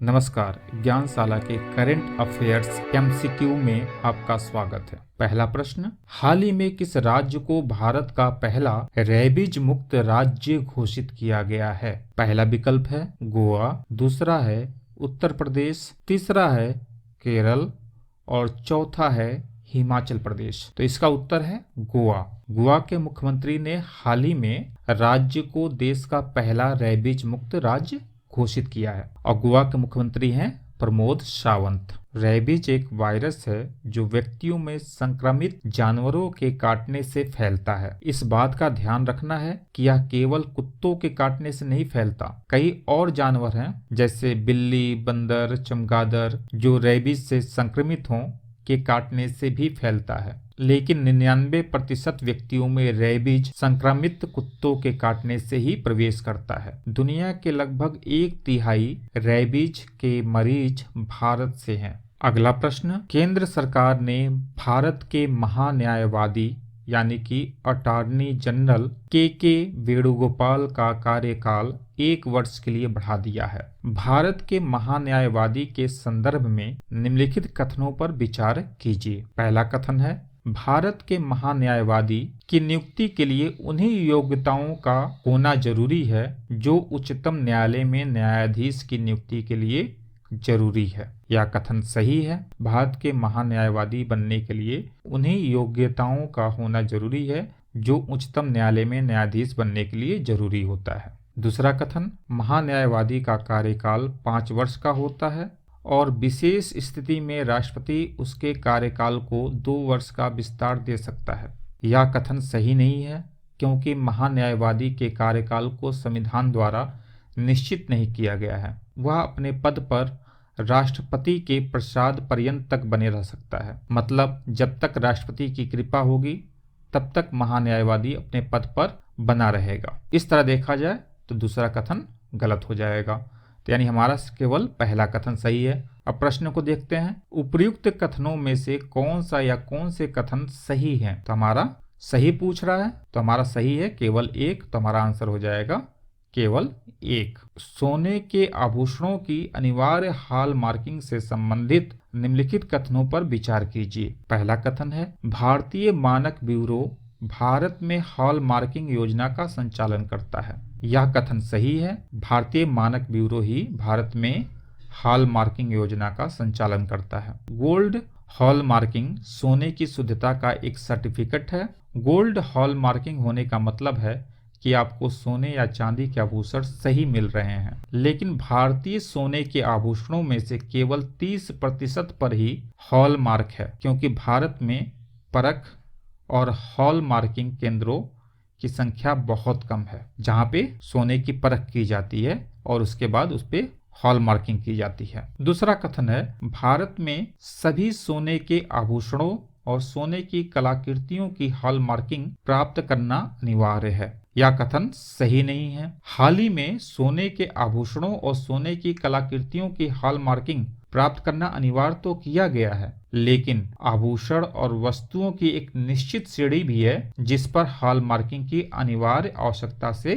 नमस्कार, ज्ञानशाला के current affairs MCQ में आपका स्वागत है। पहला प्रश्न, हाल ही में किस राज्य को भारत का पहला रेबीज मुक्त राज्य घोषित किया गया है? पहला विकल्प है गोवा, दूसरा है उत्तर प्रदेश, तीसरा है केरल और चौथा है हिमाचल प्रदेश। तो इसका उत्तर है गोवा। गोवा के मुख्यमंत्री ने हाल ही में राज्य को देश का पहला रेबीज मुक्त राज्य घोषित किया है और गोवा के मुख्यमंत्री हैं प्रमोद सावंत। रेबीज एक वायरस है जो व्यक्तियों में संक्रमित जानवरों के काटने से फैलता है। इस बात का ध्यान रखना है कि यह केवल कुत्तों के काटने से नहीं फैलता। कई और जानवर हैं जैसे बिल्ली, बंदर, चमगादड़ जो रेबीज से संक्रमित हों के काटने से भी फैलता है, लेकिन 99% व्यक्तियों में रेबीज संक्रमित कुत्तों के काटने से ही प्रवेश करता है। दुनिया के लगभग 1/3 रेबीज के मरीज भारत से हैं। अगला प्रश्न, केंद्र सरकार ने भारत के महान्यायवादी यानी कि अटॉर्नी जनरल के वेणुगोपाल का कार्यकाल 1 वर्ष के लिए बढ़ा दिया है। भारत के महान्यायवादी के संदर्भ में निम्नलिखित कथनों पर विचार कीजिए। पहला कथन है, भारत के महान्यायवादी की नियुक्ति के लिए उन्हीं योग्यताओं का होना जरूरी है जो उच्चतम न्यायालय में न्यायाधीश की नियुक्ति के लिए जरूरी है। यह कथन सही है। भारत के महान्यायवादी बनने के लिए उन्हीं योग्यताओं का होना जरूरी है जो उच्चतम न्यायालय में न्यायाधीश बनने के लिए जरूरी होता है। दूसरा कथन, महान्यायवादी का कार्यकाल 5 वर्ष का होता है और विशेष स्थिति में राष्ट्रपति उसके कार्यकाल को 2 वर्ष का विस्तार दे सकता है। यह कथन सही नहीं है क्योंकि महान्यायवादी के कार्यकाल को संविधान द्वारा निश्चित नहीं किया गया है। वह अपने पद पर राष्ट्रपति के प्रसाद पर्यंत तक बने रह सकता है। मतलब जब तक राष्ट्रपति की कृपा होगी तब तक महान्यायवादी अपने पद पर बना रहेगा। इस तरह देखा जाए तो दूसरा कथन गलत हो जाएगा। तो यानी हमारा केवल पहला कथन सही है। अब प्रश्न को देखते हैं, उपयुक्त कथनों में से कौन सा या कौन से कथन सही हैं? तो हमारा सही पूछ रहा है, तो हमारा सही है केवल 1। तो हमारा आंसर हो जाएगा केवल 1। सोने के आभूषणों की अनिवार्य हॉल मार्किंग से संबंधित निम्नलिखित कथनों पर विचार कीजिए। पहला कथन है, भारतीय मानक ब्यूरो भारत में हॉल मार्किंग योजना का संचालन करता है। यह कथन सही है। भारतीय मानक ब्यूरो ही भारत में हॉल मार्किंग योजना का संचालन करता है। गोल्ड हॉल मार्किंग सोने की शुद्धता का एक सर्टिफिकेट है। गोल्ड हॉल मार्किंग होने का मतलब है कि आपको सोने या चांदी के आभूषण सही मिल रहे हैं, लेकिन भारतीय सोने के आभूषणों में से केवल 30% पर ही हॉल मार्क है, क्योंकि भारत में परख और हॉल मार्किंग केंद्रों की संख्या बहुत कम है जहां पे सोने की परख की जाती है और उसके बाद उस पे हॉल मार्किंग की जाती है। दूसरा कथन है, भारत में सभी सोने के आभूषणों और सोने की कलाकृतियों की हॉल मार्किंग प्राप्त करना अनिवार्य है। यह कथन सही नहीं है। हाल ही में सोने के आभूषणों और सोने की कलाकृतियों की हॉल मार्किंग प्राप्त करना अनिवार्य तो किया गया है, लेकिन आभूषण और वस्तुओं की एक निश्चित श्रेणी भी है जिस पर हॉल मार्किंग की अनिवार्य आवश्यकता से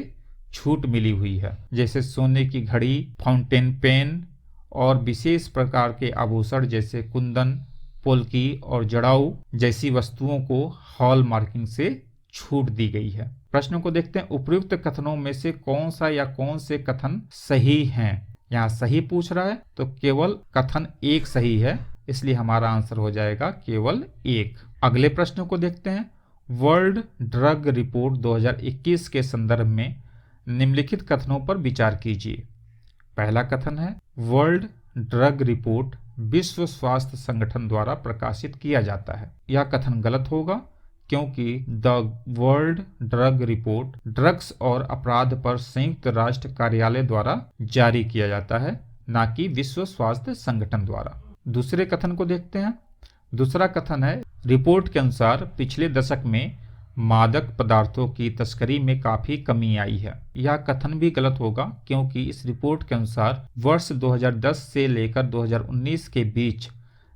छूट मिली हुई है, जैसे सोने की घड़ी, फाउंटेन पेन और विशेष प्रकार के आभूषण जैसे कुंदन, पोल्की और जड़ाऊ जैसी वस्तुओं को हॉल मार्किंग से छूट दी गई है। प्रश्नों को देखते हैं, उपयुक्त कथनों में से कौन सा या कौन से कथन सही हैं? यहाँ सही पूछ रहा है तो केवल कथन 1 सही है, इसलिए हमारा आंसर हो जाएगा केवल 1। अगले प्रश्न को देखते हैं, वर्ल्ड ड्रग रिपोर्ट 2021 के संदर्भ में निम्नलिखित कथनों पर विचार कीजिए। पहला कथन है, वर्ल्ड ड्रग रिपोर्ट विश्व स्वास्थ्य संगठन द्वारा प्रकाशित किया जाता है। यह कथन गलत होगा क्योंकि the world drug report drugs और अपराध पर संयुक्त राष्ट्र कार्यालय द्वारा जारी किया जाता है, न कि विश्व स्वास्थ्य संगठन द्वारा। दूसरे कथन को देखते हैं। दूसरा कथन है, रिपोर्ट के अनुसार पिछले दशक में मादक पदार्थों की तस्करी में काफी कमी आई है। यह कथन भी गलत होगा क्योंकि इस रिपोर्ट के अनुसार वर्ष 2010 से लेकर 2019 के बीच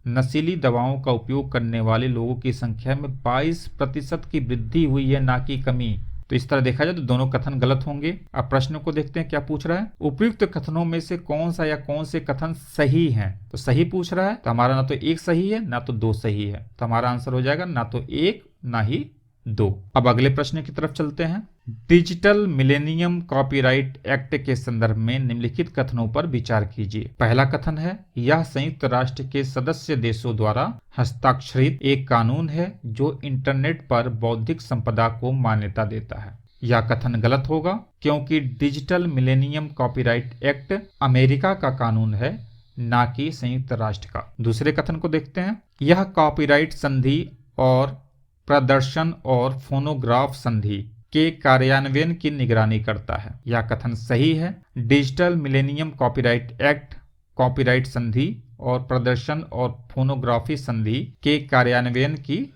नशीली दवाओं का उपयोग करने वाले लोगों की संख्या में 22% की वृद्धि हुई है, ना कि कमी। तो इस तरह देखा जाए तो दोनों कथन गलत होंगे। अब प्रश्न को देखते हैं क्या पूछ रहा है। उपयुक्त कथनों में से कौन सा या कौन से कथन सही हैं? तो सही पूछ रहा है, तो हमारा ना तो एक सही है ना तो दो सही है, तो हमारा आंसर हो जाएगा ना तो एक ना ही दो। अब अगले प्रश्न की तरफ चलते हैं। डिजिटल मिलेनियम कॉपीराइट एक्ट के संदर्भ में निम्नलिखित कथनों पर विचार कीजिए। पहला कथन है, यह संयुक्त राष्ट्र के सदस्य देशों द्वारा हस्ताक्षरित एक कानून है जो इंटरनेट पर बौद्धिक संपदा को मान्यता देता है। यह कथन गलत होगा क्योंकि digital millennium copyright act America का कानून है, ना कि संयुक्त राष्ट्र का। दूसरे कथन को देखते हैं। यह कॉपीराइट संधि और प्रदर्शन और फोनोग्राफ संधि के कार्यान्वयन की निगरानी करता है। यह कथन सही है। Digital millennium copyright act copyright संधि और प्रदर्शन और फोनोग्राफी संधि के कार्यान्वयन की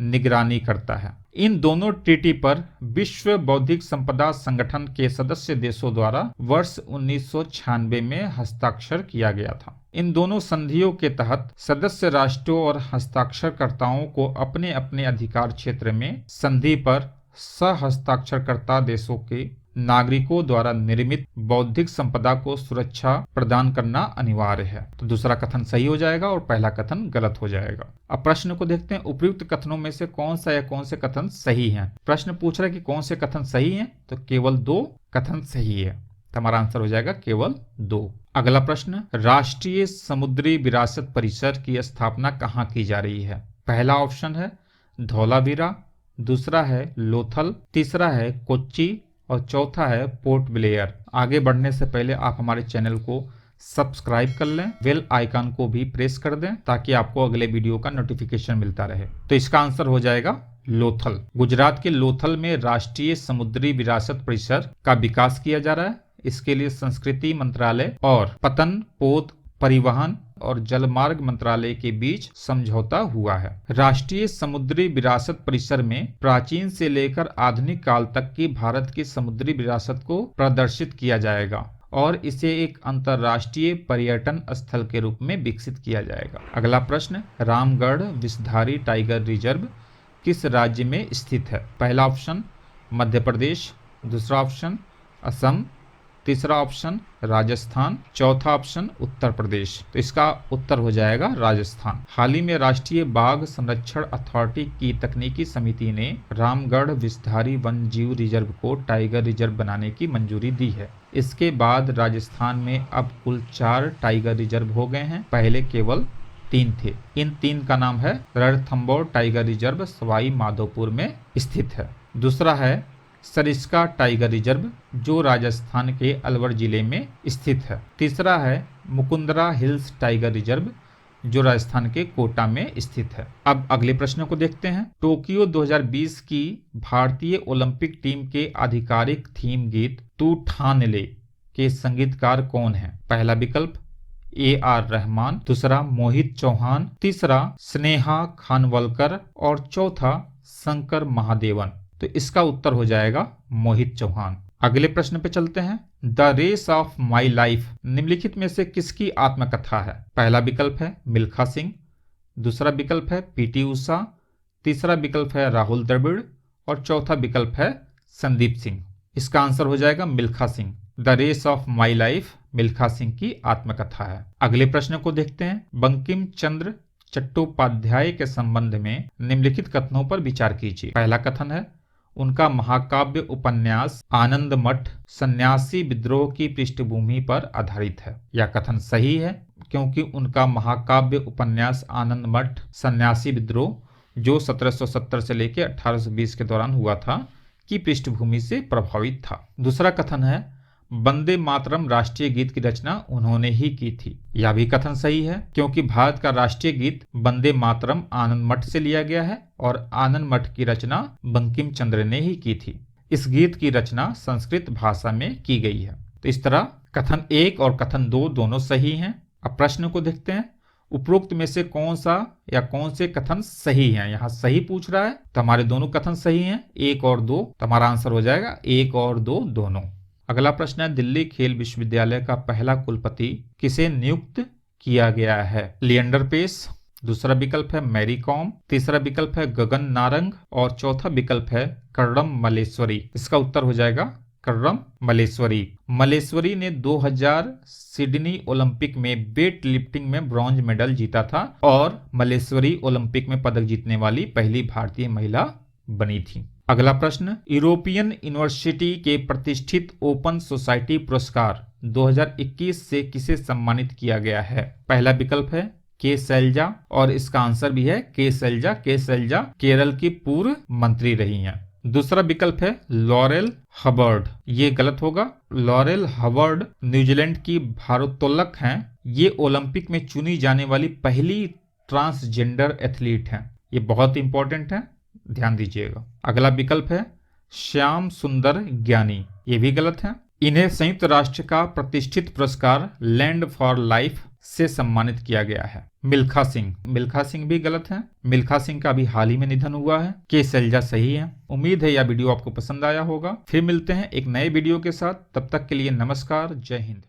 निगरानी करता है। इन दोनों ट्रीटी पर विश्व बौद्धिक संपदा संगठन के सदस्य देशों द्वारा वर्ष 1996 में हस्ताक्षर किया गया था। इन दोनों संधियों के तहत सदस्य राष्ट्रों और हस्ताक्षरकर्ताओं को अपने अपने अधिकार क्षेत्र में संधि पर सह-हस्ताक्षरकर्ता देशों के नागरिकों द्वारा निर्मित बौद्धिक संपदा को सुरक्षा प्रदान करना अनिवार्य है। तो दूसरा कथन सही हो जाएगा और पहला कथन गलत हो जाएगा। अब प्रश्न को देखते हैं। उपयुक्त कथनों में से कौन सा या कौन से कथन सही हैं? प्रश्न पूछ रहा है कि कौन से कथन सही हैं, तो केवल दो कथन सही है, तो हमारा आंसर हो जाएगा केवल दो। अगला प्रश्न, राष्ट्रीय समुद्री विरासत परिसर की स्थापना कहाँ की जा रही है? पहला ऑप्शन है धौलावीरा, दूसरा है लोथल, तीसरा है कोच्चि और चौथा है पोर्ट ब्लेयर। आगे बढ़ने से पहले आप हमारे चैनल को सब्सक्राइब कर लें, बेल आइकन को भी प्रेस कर दें ताकि आपको अगले वीडियो का नोटिफिकेशन मिलता रहे। तो इसका आंसर हो जाएगा लोथल। गुजरात के लोथल में राष्ट्रीय समुद्री विरासत परिसर का विकास किया जा रहा है। इसके लिए संस्कृति मंत्रालय और पतन, पोत, परिवहन और जलमार्ग मंत्रालय के बीच समझौता हुआ है। राष्ट्रीय समुद्री विरासत परिसर में प्राचीन से लेकर आधुनिक काल तक की भारत की समुद्री विरासत को प्रदर्शित किया जाएगा और इसे एक अंतर्राष्ट्रीय पर्यटन स्थल के रूप में विकसित किया जाएगा। अगला प्रश्न, रामगढ़ विषधारी टाइगर रिजर्व किस राज्य में स्थित है? पहला ऑप्शन मध्य प्रदेश, दूसरा ऑप्शन असम, तीसरा ऑप्शन राजस्थान, चौथा ऑप्शन उत्तर प्रदेश। तो इसका उत्तर हो जाएगा राजस्थान। हाल ही में राष्ट्रीय बाघ संरक्षण अथॉरिटी की तकनीकी समिति ने रामगढ़ विषधारी वन्य जीव रिजर्व को टाइगर रिजर्व बनाने की मंजूरी दी है। इसके बाद राजस्थान में अब कुल 4 टाइगर रिजर्व हो गए हैं, पहले केवल 3 थे। इन 3 का नाम है रणथंभौर टाइगर रिजर्व सवाई माधोपुर में स्थित है, दूसरा है सरिस्का टाइगर रिजर्व जो राजस्थान के अलवर जिले में स्थित है, तीसरा है मुकुंदरा हिल्स टाइगर रिजर्व जो राजस्थान के कोटा में स्थित है। अब अगले प्रश्न को देखते हैं। टोक्यो 2020 की भारतीय ओलंपिक टीम के आधिकारिक थीम गीत तू ठान ले के संगीतकार कौन है? पहला विकल्प AR रहमान, दूसरा मोहित चौहान, तीसरा स्नेहा खानवलकर और चौथा शंकर महादेवन। तो इसका उत्तर हो जाएगा मोहित चौहान। अगले प्रश्न पे चलते हैं। The race of my life निम्नलिखित में से किसकी आत्मकथा है? पहला विकल्प है मिल्खा सिंह, दूसरा विकल्प है PT उषा, तीसरा विकल्प है राहुल द्रविड़ और चौथा विकल्प है संदीप सिंह। इसका आंसर हो जाएगा Milkha Singh. The race of my life Milkha Singh की आत्मकथा है। अगले प्रश्न को देखते हैं। बंकिम चंद्र चट्टोपाध्याय के संबंध में निम्नलिखित कथनों पर विचार कीजिए। पहला कथन है उनका महाकाव्य उपन्यास आनंद मठ सन्यासी विद्रोह की पृष्ठभूमि पर आधारित है। यह कथन सही है क्योंकि उनका महाकाव्य उपन्यास आनंद मठ सन्यासी विद्रोह जो 1770 से लेकर 1820 के दौरान हुआ था की पृष्ठभूमि से प्रभावित था। दूसरा कथन है वंदे मातरम राष्ट्रीय गीत की रचना उन्होंने ही की थी। यह भी कथन सही है क्योंकि भारत का राष्ट्रीय गीत वंदे मातरम आनंद मठ से लिया गया है और आनंद मठ की रचना बंकिम चंद्र ने ही की थी। इस गीत की रचना संस्कृत भाषा में की गई है। तो इस तरह कथन 1 और कथन 2 दोनों सही हैं। अब प्रश्न को देखते हैं। उपरोक्त में से कौन सा या कौन से कथन सही हैं? यहाँ सही पूछ रहा है तो हमारे दोनों कथन सही हैं, 1 और 2। तो हमारा आंसर हो जाएगा 1 और 2 दोनों। अगला प्रश्न है दिल्ली खेल विश्वविद्यालय का पहला कुलपति किसे नियुक्त किया गया है? लिएंडर पेस, दूसरा विकल्प है मैरी कॉम, तीसरा विकल्प है गगन नारंग और चौथा विकल्प है कर्णम मल्लेश्वरी। इसका उत्तर हो जाएगा कर्णम मल्लेश्वरी। मल्लेश्वरी ने 2000 सिडनी ओलंपिक में वेट लिफ्टिंग में ब्रॉन्ज मेडल जीता था और मल्लेश्वरी ओलंपिक में पदक जीतने वाली पहली भारतीय महिला बनी थी। अगला प्रश्न, यूरोपियन यूनिवर्सिटी के प्रतिष्ठित ओपन सोसाइटी पुरस्कार 2021 से किसे सम्मानित किया गया है? पहला विकल्प है के शैलजा और इसका आंसर भी है के शैलजा। के शैलजा केरल की पूर्व मंत्री रही हैं। दूसरा विकल्प है लॉरेल हबर्ड, ये गलत होगा। लॉरेल हबर्ड न्यूजीलैंड की भारोत्तोलक हैं। ये ओलंपिक में चुनी जाने वाली पहली ट्रांसजेंडर एथलीट हैं। ये बहुत इंपॉर्टेंट है, ध्यान दीजिएगा। अगला विकल्प है श्याम सुंदर ज्ञानी, ये भी गलत है। इन्हें संयुक्त राष्ट्र का प्रतिष्ठित पुरस्कार लैंड फॉर लाइफ से सम्मानित किया गया है। मिल्खा सिंह, मिल्खा सिंह भी गलत है। मिल्खा सिंह का भी हाल ही में निधन हुआ है। के शैलजा सही है। उम्मीद है यह वीडियो आपको पसंद आया होगा। फिर मिलते हैं एक नए वीडियो के साथ, तब तक के लिए नमस्कार, जय हिंद।